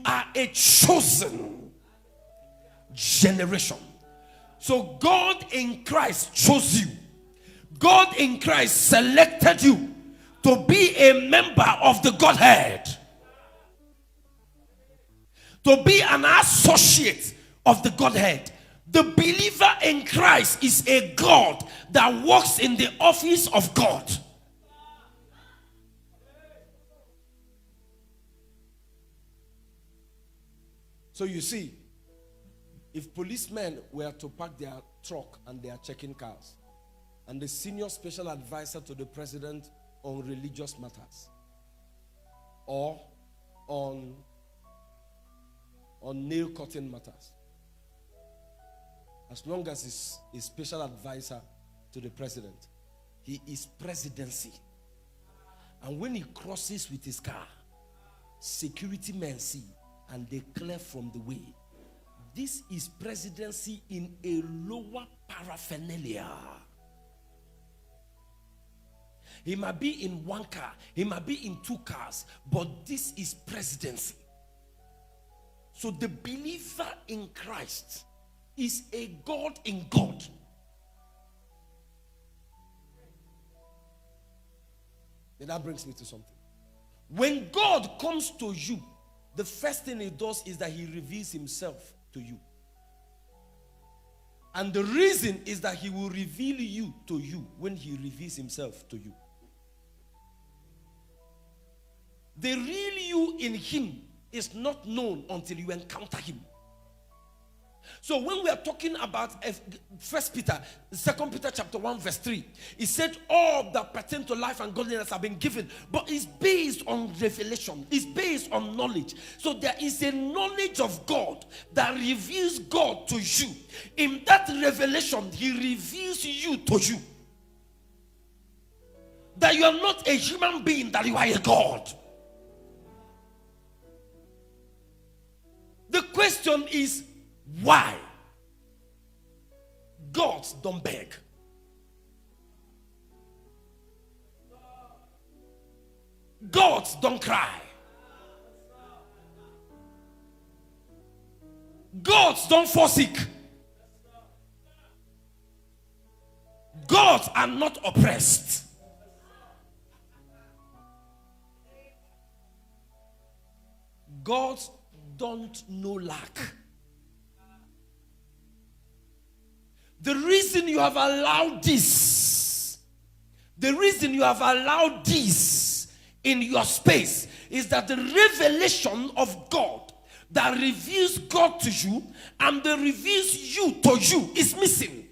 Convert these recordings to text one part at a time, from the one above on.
are a chosen generation. So God in Christ chose you. God in Christ selected you to be a member of the Godhead, to be an associate of the Godhead. The believer in Christ is a God that works in the office of God. So you see, if policemen were to park their truck and they are checking cars, and the senior special advisor to the president on religious matters or on nail cutting matters, as long as he's a special advisor to the president, he is presidency. And when he crosses with his car, security men see and they clear from the way. This is presidency in a lower paraphernalia. He might be in one car, he might be in two cars, but this is presidency. So the believer in Christ is a God in God. Then that brings me to something. When God comes to you, the first thing he does is that he reveals himself to you. And the reason is that he will reveal you to you when he reveals himself to you. The real you in him is not known until you encounter him. So when we are talking about 1 Peter, 2 Peter chapter 1 verse 3, it said all that pertain to life and godliness have been given, but it's based on revelation, it's based on knowledge. So there is a knowledge of God that reveals God to you. In that revelation, he reveals you to you. That you are not a human being, that you are a God. The question is, why? Gods don't beg. Gods don't cry. Gods don't forsake. Gods are not oppressed. Gods don't know lack. The reason you have allowed this, in your space is that the revelation of God that reveals God to you and that reveals you to you is missing.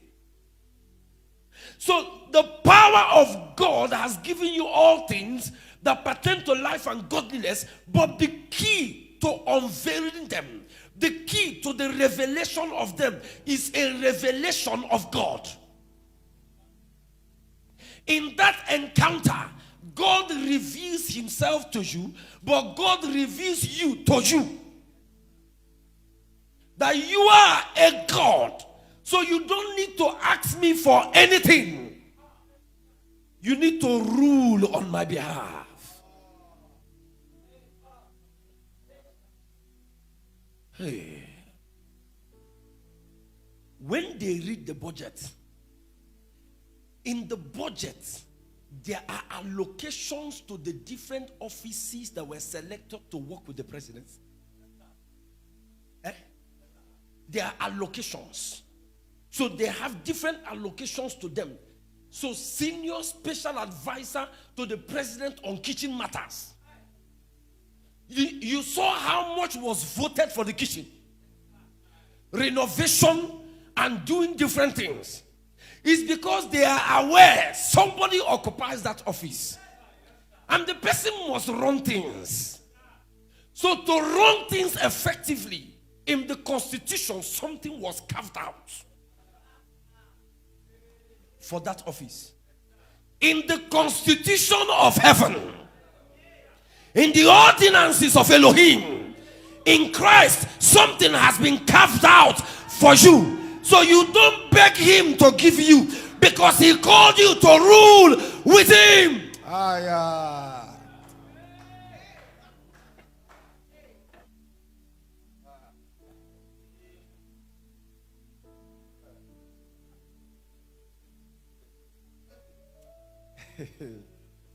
So the power of God has given you all things that pertain to life and godliness, but the key to unveiling them, the key to the revelation of them, is a revelation of God. In that encounter, God reveals himself to you, but God reveals you to you. That you are a God, so you don't need to ask me for anything. You need to rule on my behalf. Hey. When they read the budget, in the budget, there are allocations to the different offices that were selected to work with the president. There are allocations. So they have different allocations to them. So senior special advisor to the president on kitchen matters. You saw how much was voted for the kitchen. Renovation and doing different things. It's because they are aware somebody occupies that office. And the person must run things. So to run things effectively, in the constitution, something was carved out for that office. In the constitution of heaven, in the ordinances of Elohim, in Christ, something has been carved out for you. So you don't beg him to give you, because he called you to rule with him.